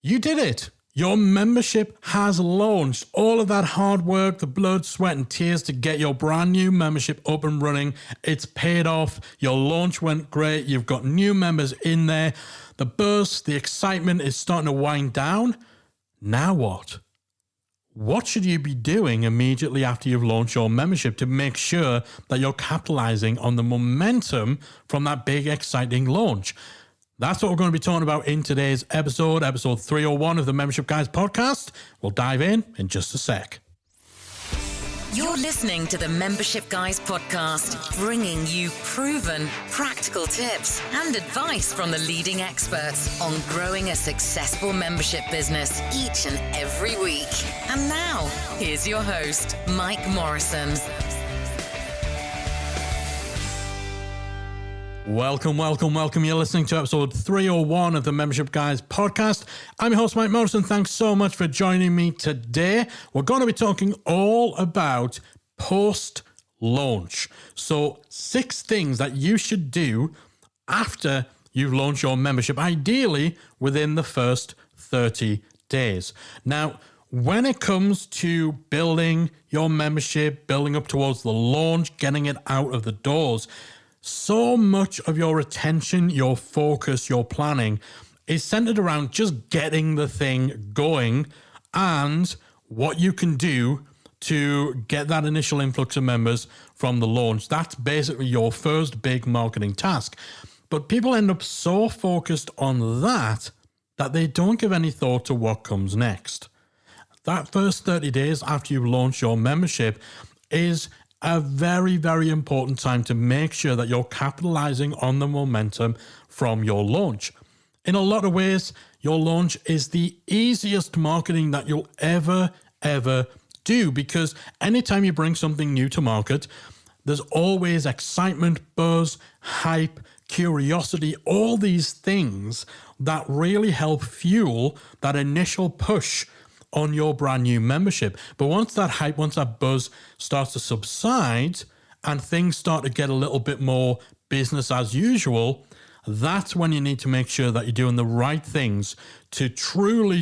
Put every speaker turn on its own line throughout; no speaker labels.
You did it. Your membership has launched. All of that hard work, the blood, sweat, and tears to get your brand new membership up and running, it's paid off. Your launch went great. You've got new members in there. The buzz, the excitement is starting to wind down. Now what? What should you be doing immediately after you've launched your membership to make sure that you're capitalizing on the momentum from that big, exciting launch? That's what we're going to be talking about in today's episode 301 of the Membership Guys podcast. We'll dive in just a sec.
You're listening to the Membership Guys podcast, bringing you proven, practical tips and advice from the leading experts on growing a successful membership business each and every week. And now, here's your host, Mike Morrison.
Welcome. You're listening to episode 301 of the Membership Guys podcast. I'm your host, Mike Morrison. Thanks so much for joining me today. We're going to be talking all about post-launch. So 6 things that you should do after you've launched your membership, ideally within the first 30 days. Now, when it comes to building your membership, building up towards the launch, getting it out of the doors, so much of your attention, your focus, your planning is centered around just getting the thing going and what you can do to get that initial influx of members from the launch. That's basically your first big marketing task. But people end up so focused on that they don't give any thought to what comes next. That first 30 days after you launch your membership is a very, very important time to make sure that you're capitalizing on the momentum from your launch. In a lot of ways, your launch is the easiest marketing that you'll ever do, because anytime you bring something new to market, there's always excitement, buzz, hype, curiosity, all these things that really help fuel that initial push on your brand new membership. But once that hype, once that buzz starts to subside and things start to get a little bit more business as usual, that's when you need to make sure that you're doing the right things to truly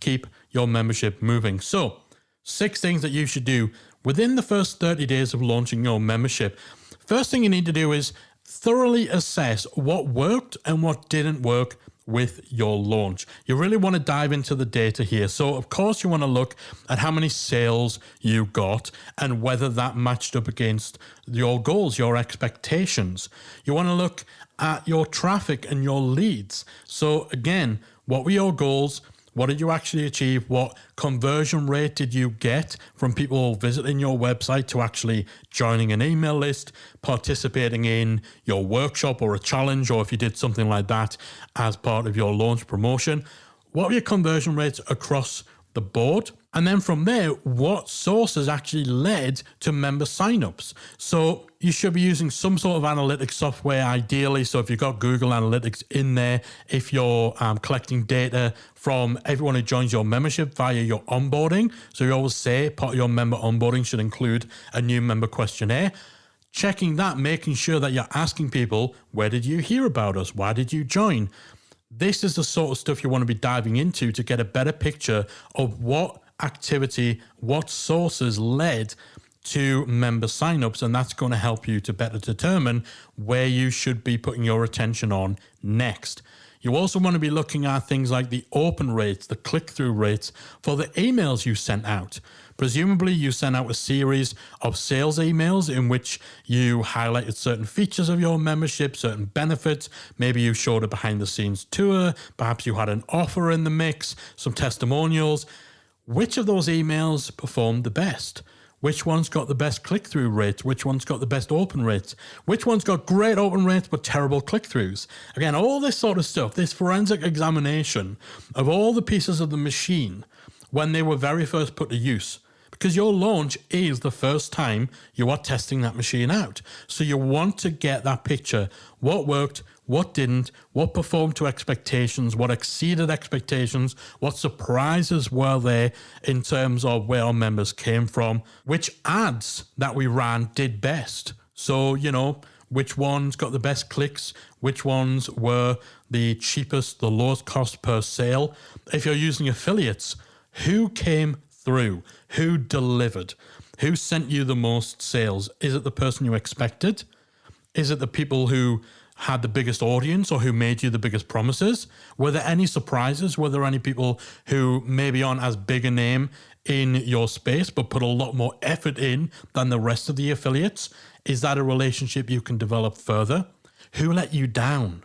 keep your membership moving. So 6 things that you should do within the first 30 days of launching your membership. First thing you need to do is thoroughly assess what worked and what didn't work with your launch. You really want to dive into the data here. So of course you want to look at how many sales you got and whether that matched up against your goals, your expectations. You want to look at your traffic and your leads. So again, what were your goals? What did you actually achieve? What conversion rate did you get from people visiting your website to actually joining an email list, participating in your workshop or a challenge, or if you did something like that as part of your launch promotion? What were your conversion rates across the board? And then from there, what sources actually led to member signups? So you should be using some sort of analytics software ideally. So if you've got Google Analytics in there, if you're collecting data from everyone who joins your membership via your onboarding. So you always say part of your member onboarding should include a new member questionnaire. Checking that, making sure that you're asking people, where did you hear about us? Why did you join? This is the sort of stuff you want to be diving into to get a better picture of what activity, what sources led to member signups, and that's going to help you to better determine where you should be putting your attention on next. You also want to be looking at things like the open rates, the click-through rates for the emails you sent out. Presumably you sent out a series of sales emails in which you highlighted certain features of your membership, certain benefits. Maybe you showed a behind-the-scenes tour. Perhaps you had an offer in the mix, some testimonials. Which of those emails performed the best? Which one's got the best click-through rates? Which one's got the best open rates? Which one's got great open rates but terrible click-throughs? Again, all this sort of stuff, this forensic examination of all the pieces of the machine when they were very first put to use. Because your launch is the first time you are testing that machine out. So you want to get that picture. What worked, what didn't, what performed to expectations, what exceeded expectations, what surprises were there in terms of where our members came from, which ads that we ran did best. So, which ones got the best clicks, which ones were the cheapest, the lowest cost per sale. If you're using affiliates, who came through? Who delivered? Who sent you the most sales? Is it the person you expected? Is it the people who had the biggest audience or who made you the biggest promises? Were there any surprises? Were there any people who maybe aren't as big a name in your space but put a lot more effort in than the rest of the affiliates? Is that a relationship you can develop further? Who let you down?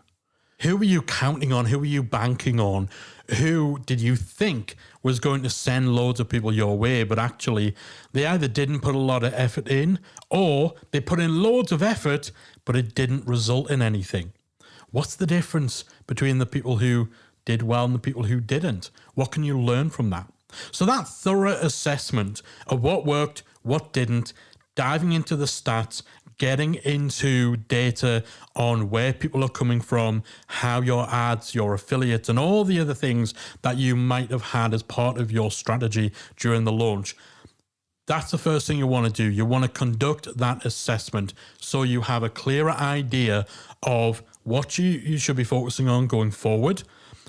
Who were you counting on? Who were you banking on? Who did you think was going to send loads of people your way, but actually they either didn't put a lot of effort in or they put in loads of effort, but it didn't result in anything? What's the difference between the people who did well and the people who didn't? What can you learn from that? So that thorough assessment of what worked, what didn't, diving into the stats, getting into data on where people are coming from, how your ads, your affiliates, and all the other things that you might have had as part of your strategy during the launch. That's the first thing you want to do. You want to conduct that assessment so you have a clearer idea of what you should be focusing on going forward,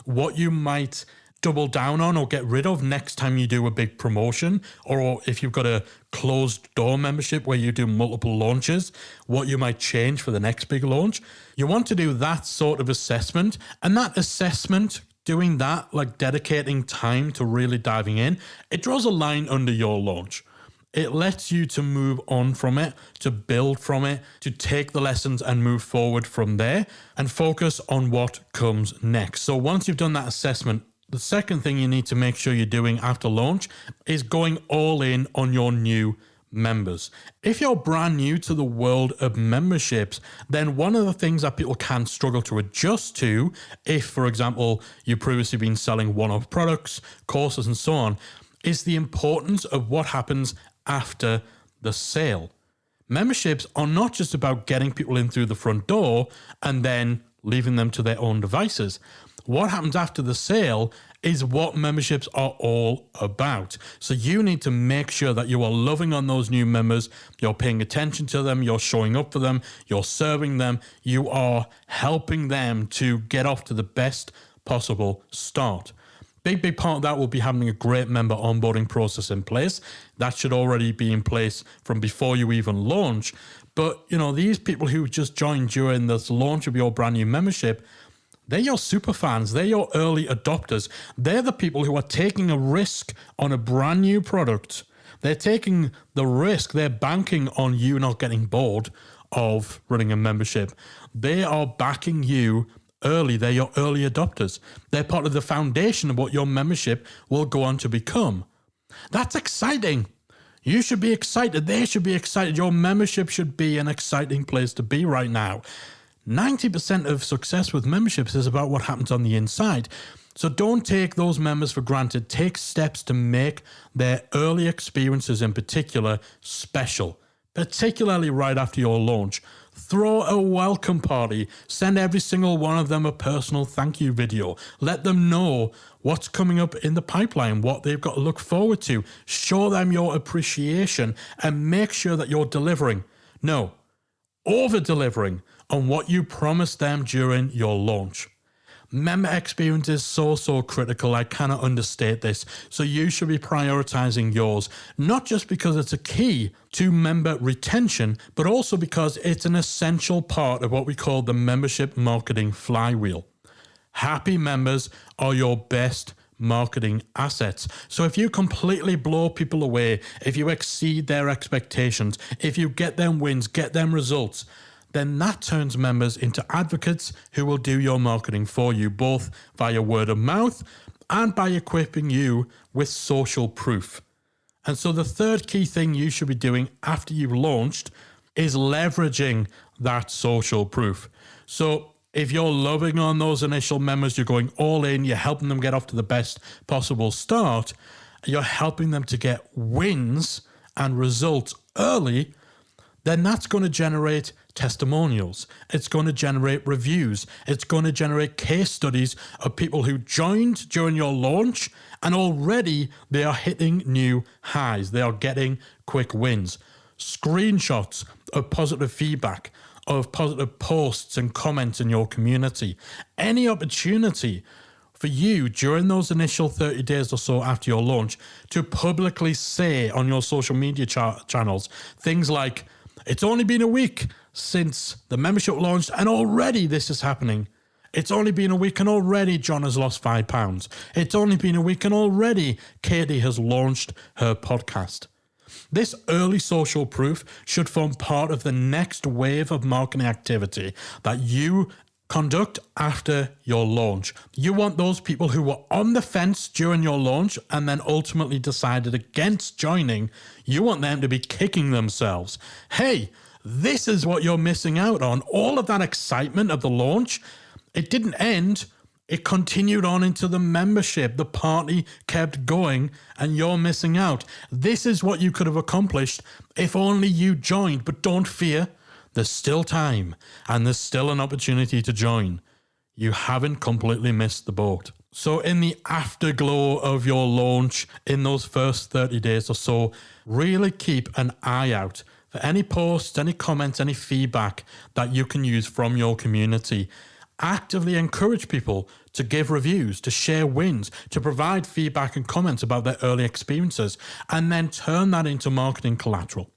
what you might double down on or get rid of next time you do a big promotion, or if you've got a closed door membership where you do multiple launches, what you might change for the next big launch. You want to do that sort of assessment, and that assessment, doing that, like dedicating time to really diving in, it draws a line under your launch. It lets you to move on from it, to build from it, to take the lessons and move forward from there and focus on what comes next. So once you've done that assessment, the second thing you need to make sure you're doing after launch is going all in on your new members. If you're brand new to the world of memberships, then one of the things that people can struggle to adjust to, if, for example, you've previously been selling one-off products, courses, and so on, is the importance of what happens after the sale. Memberships are not just about getting people in through the front door and then leaving them to their own devices. What happens after the sale is what memberships are all about. So you need to make sure that you are loving on those new members, you're paying attention to them, you're showing up for them, you're serving them, you are helping them to get off to the best possible start. Big part of that will be having a great member onboarding process in place. That should already be in place from before you even launch. But, these people who just joined during this launch of your brand new membership, they're your super fans. They're your early adopters. They're the people who are taking a risk on a brand new product. They're taking the risk. They're banking on you not getting bored of running a membership. They are backing you early. They're your early adopters. They're part of the foundation of what your membership will go on to become. That's exciting. You should be excited. They should be excited. Your membership should be an exciting place to be right now. 90% of success with memberships is about what happens on the inside. So don't take those members for granted. Take steps to make their early experiences in particular special, particularly right after your launch. Throw a welcome party. Send every single one of them a personal thank you video. Let them know what's coming up in the pipeline, what they've got to look forward to. Show them your appreciation and make sure that you're delivering. No, over-delivering on what you promised them during your launch. Member experience is so critical. I cannot understate this. So you should be prioritizing yours, not just because it's a key to member retention, but also because it's an essential part of what we call the membership marketing flywheel. Happy members are your best marketing assets. So if you completely blow people away, if you exceed their expectations, if you get them wins, get them results, then that turns members into advocates who will do your marketing for you, both via word of mouth and by equipping you with social proof. And so the third key thing you should be doing after you've launched is leveraging that social proof. So if you're loving on those initial members, you're going all in, you're helping them get off to the best possible start, you're helping them to get wins and results early, then that's going to generate testimonials. It's going to generate reviews. It's going to generate case studies of people who joined during your launch and already they are hitting new highs. They are getting quick wins. Screenshots of positive feedback. of positive posts and comments in your community. Any opportunity for you during those initial 30 days or so after your launch to publicly say on your social media channels things like, it's only been a week since the membership launched and already this is happening. It's only been a week and already John has lost £5. It's only been a week and already Katie has launched her podcast. This early social proof should form part of the next wave of marketing activity that you conduct after your launch. You want those people who were on the fence during your launch and then ultimately decided against joining, you want them to be kicking themselves. Hey, this is what you're missing out on. All of that excitement of the launch, it didn't end. It continued on into the membership. The party kept going and you're missing out. This is what you could have accomplished if only you joined. But don't fear, there's still time and there's still an opportunity to join. You haven't completely missed the boat. So in the afterglow of your launch, in those first 30 days or so, really keep an eye out for any posts, any comments, any feedback that you can use from your community. Actively encourage people to give reviews, to share wins, to provide feedback and comments about their early experiences, and then turn that into marketing collateral.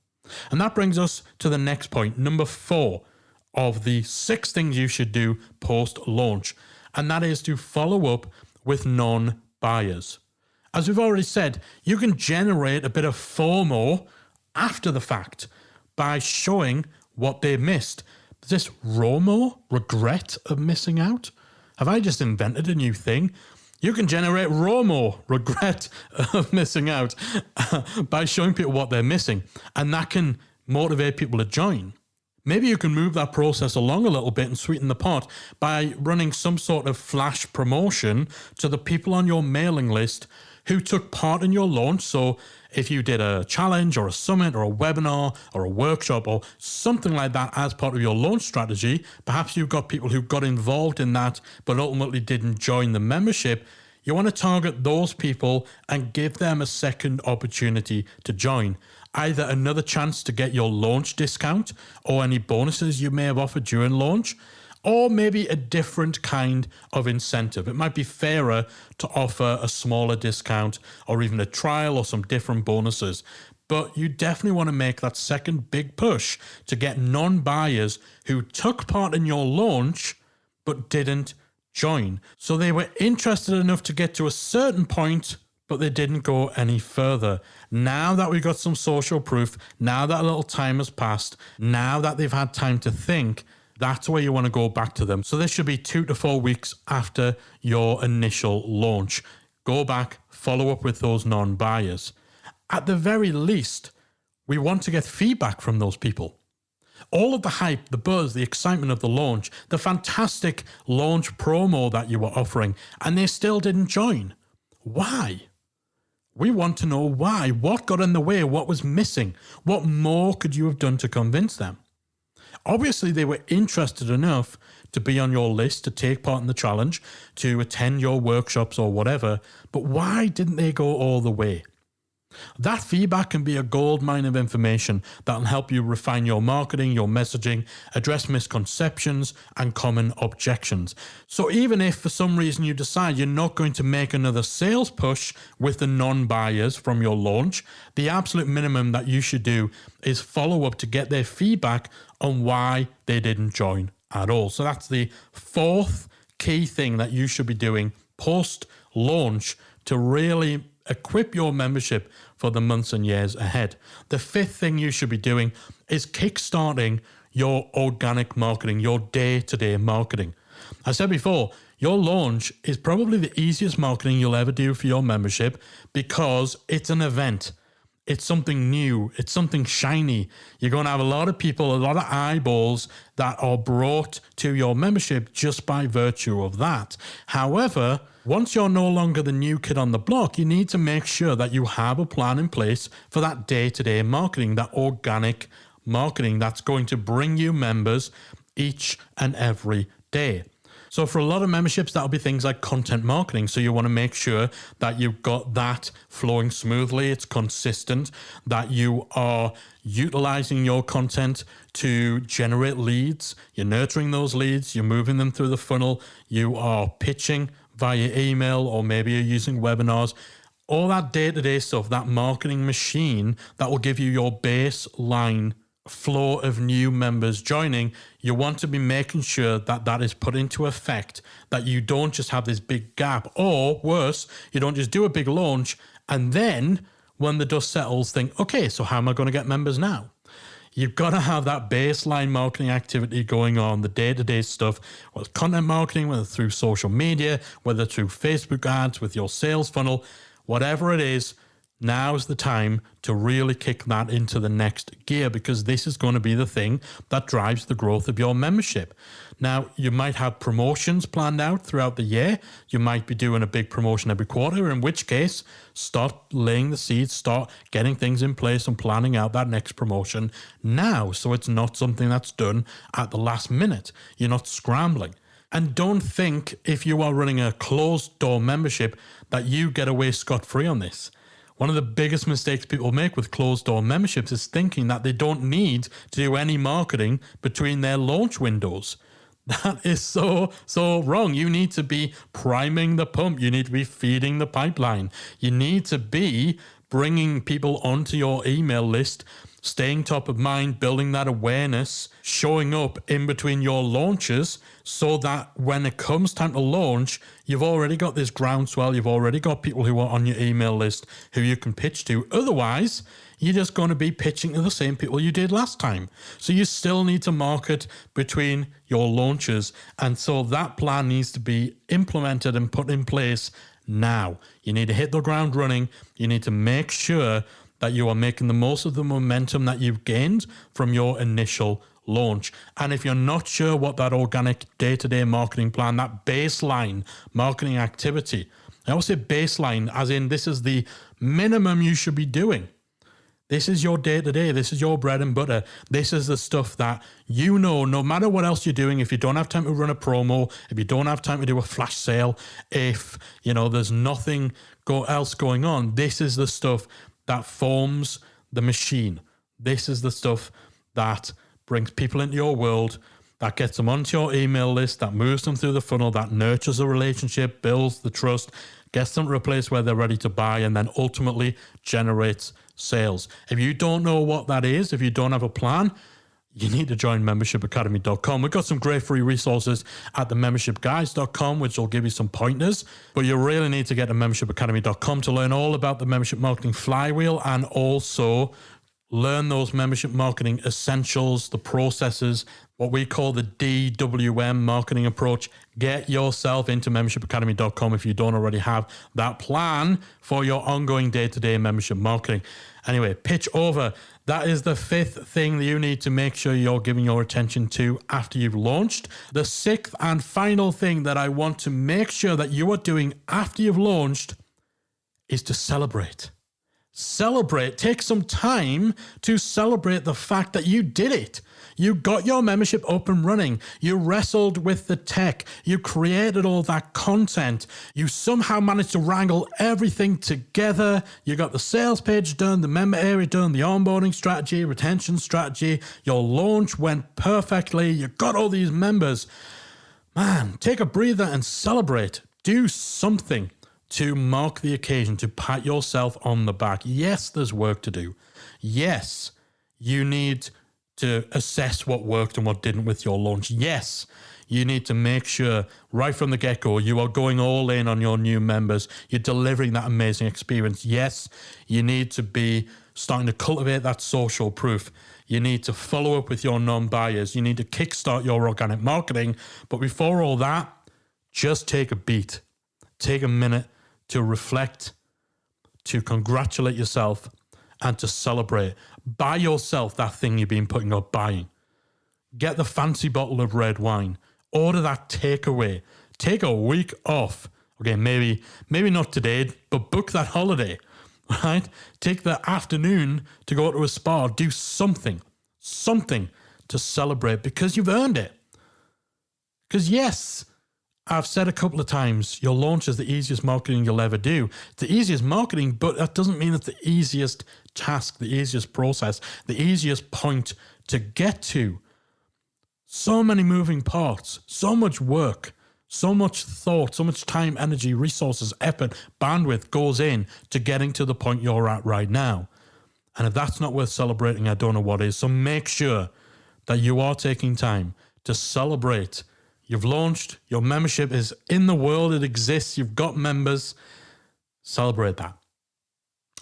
And that brings us to the next point, number 4 of the 6 things you should do post-launch, and that is to follow up with non-buyers. As we've already said, you can generate a bit of FOMO after the fact by showing what they missed. This ROMO, regret of missing out? Have I just invented a new thing? You can generate ROMO, regret of missing out, by showing people what they're missing. And that can motivate people to join. Maybe you can move that process along a little bit and sweeten the pot by running some sort of flash promotion to the people on your mailing list who took part in your launch. So if you did a challenge or a summit or a webinar or a workshop or something like that as part of your launch strategy, perhaps you've got people who got involved in that but ultimately didn't join the membership. You want to target those people and give them a second opportunity to join. Either another chance to get your launch discount or any bonuses you may have offered during launch, or maybe a different kind of incentive. It might be fairer to offer a smaller discount or even a trial or some different bonuses. But you definitely want to make that second big push to get non-buyers who took part in your launch but didn't join. So they were interested enough to get to a certain point, but they didn't go any further. Now that we've got some social proof, now that a little time has passed, now that they've had time to think, that's where you want to go back to them. So this should be 2 to 4 weeks after your initial launch. Go back, follow up with those non-buyers. At the very least, we want to get feedback from those people. All of the hype, the buzz, the excitement of the launch, the fantastic launch promo that you were offering, and they still didn't join. Why? We want to know why. What got in the way? What was missing? What more could you have done to convince them? Obviously, they were interested enough to be on your list, to take part in the challenge, to attend your workshops or whatever, but why didn't they go all the way? That feedback can be a gold mine of information that will help you refine your marketing, your messaging, address misconceptions and common objections. So even if for some reason you decide you're not going to make another sales push with the non-buyers from your launch, the absolute minimum that you should do is follow up to get their feedback on why they didn't join at all. So that's the 4th key thing that you should be doing post-launch to really equip your membership for the months and years ahead. The 5th thing you should be doing is kickstarting your organic marketing, your day-to-day marketing. I said before, your launch is probably the easiest marketing you'll ever do for your membership because it's an event. It's something new. It's something shiny. You're going to have a lot of people, a lot of eyeballs that are brought to your membership just by virtue of that. However, once you're no longer the new kid on the block, you need to make sure that you have a plan in place for that day-to-day marketing, that organic marketing that's going to bring you members each and every day. So for a lot of memberships, that'll be things like content marketing. So you want to make sure that you've got that flowing smoothly, it's consistent, that you are utilizing your content to generate leads. You're nurturing those leads, you're moving them through the funnel, you are pitching via email, or maybe you're using webinars. All that day-to-day stuff, that marketing machine that will give you your baseline flow of new members joining, you want to be making sure that that is put into effect, that you don't just have this big gap, or worse, you don't just do a big launch and then when the dust settles think, okay, so how am I going to get members now? You've got to have that baseline marketing activity going on, the day-to-day stuff, whether it's content marketing, whether through social media, whether through Facebook ads, with your sales funnel, whatever it is. Now's the time to really kick that into the next gear, because this is going to be the thing that drives the growth of your membership. Now, you might have promotions planned out throughout the year. You might be doing a big promotion every quarter, in which case, start laying the seeds, start getting things in place and planning out that next promotion now, so it's not something that's done at the last minute. You're not scrambling. And don't think if you are running a closed door membership that you get away scot-free on this. One of the biggest mistakes people make with closed door memberships is thinking that they don't need to do any marketing between their launch windows. That is so wrong. You need to be priming the pump. You need to be feeding the pipeline. You need to be bringing people onto your email list, staying top of mind, building that awareness, showing up in between your launches, so that when it comes time to launch, you've already got this groundswell, you've already got people who are on your email list who you can pitch to. Otherwise, you're just going to be pitching to the same people you did last time. So you still need to market between your launches. And so that plan needs to be implemented and put in place now. You need to hit the ground running. You need to make sure that you are making the most of the momentum that you've gained from your initial launch. And if you're not sure what that organic day-to-day marketing plan, that baseline marketing activity, I always say baseline as in this is the minimum you should be doing. This is your day-to-day. This is your bread and butter. This is the stuff that you know, no matter what else you're doing, if you don't have time to run a promo, if you don't have time to do a flash sale, if, there's nothing else going on, this is the stuff that forms the machine. This is the stuff that brings people into your world, that gets them onto your email list, that moves them through the funnel, that nurtures a relationship, builds the trust, gets them to a place where they're ready to buy, and then ultimately generates sales. If you don't know what that is, if you don't have a plan, you need to join membershipacademy.com. We've got some great free resources at the membershipguys.com, which will give you some pointers. But you really need to get to membershipacademy.com to learn all about the membership marketing flywheel, and also learn those membership marketing essentials, the processes, what we call the DWM marketing approach. Get yourself into membershipacademy.com if you don't already have that plan for your ongoing day-to-day membership marketing. Anyway, pitch over. That is the fifth thing that you need to make sure you're giving your attention to after you've launched. The sixth and final thing that I want to make sure that you are doing after you've launched is to celebrate. Celebrate. Take some time to celebrate the fact that you did it. You got your membership up and running. You wrestled with the tech. You created all that content. You somehow managed to wrangle everything together. You got the sales page done, the member area done, the onboarding strategy, retention strategy. Your launch went perfectly. You got all these members. Man, take a breather and celebrate. Do something to mark the occasion, to pat yourself on the back. Yes, there's work to do. Yes, you need to assess what worked and what didn't with your launch. Yes, you need to make sure right from the get-go you are going all in on your new members. You're delivering that amazing experience. Yes, you need to be starting to cultivate that social proof. You need to follow up with your non-buyers. You need to kickstart your organic marketing. But before all that, just take a beat. Take a minute to reflect, to congratulate yourself, and to celebrate. Buy yourself that thing you've been putting off buying. Get the fancy bottle of red wine. Order that takeaway. Take a week off. Okay, maybe not today, but book that holiday, right? Take the afternoon to go to a spa. Do something to celebrate, because you've earned it. Because yes, I've said a couple of times, your launch is the easiest marketing you'll ever do. It's the easiest marketing, but that doesn't mean it's the easiest task, the easiest process, the easiest point to get to. So many moving parts, so much work, so much thought, so much time, energy, resources, effort, bandwidth goes in to getting to the point you're at right now. And if that's not worth celebrating, I don't know what is. So make sure that you are taking time to celebrate. You've launched, your membership is in the world, it exists, you've got members. Celebrate that.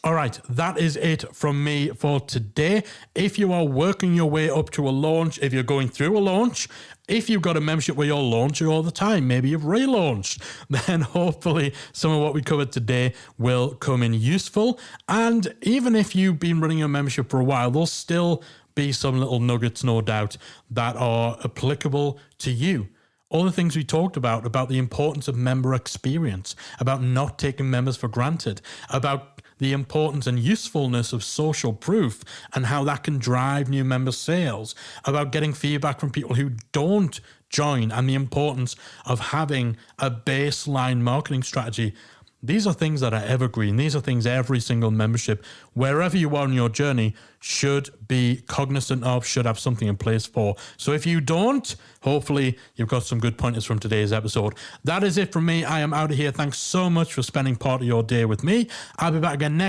All right, that is it from me for today. If you are working your way up to a launch, if you're going through a launch, if you've got a membership where you're launching all the time, maybe you've relaunched, then hopefully some of what we covered today will come in useful. And even if you've been running your membership for a while, there'll still be some little nuggets, no doubt, that are applicable to you. All the things we talked about the importance of member experience, about not taking members for granted, about the importance and usefulness of social proof and how that can drive new member sales, about getting feedback from people who don't join and the importance of having a baseline marketing strategy. These are things that are evergreen. These are things every single membership, wherever you are on your journey, should be cognizant of, should have something in place for. So if you don't, hopefully you've got some good pointers from today's episode. That is it from me. I am out of here. Thanks so much for spending part of your day with me. I'll be back again next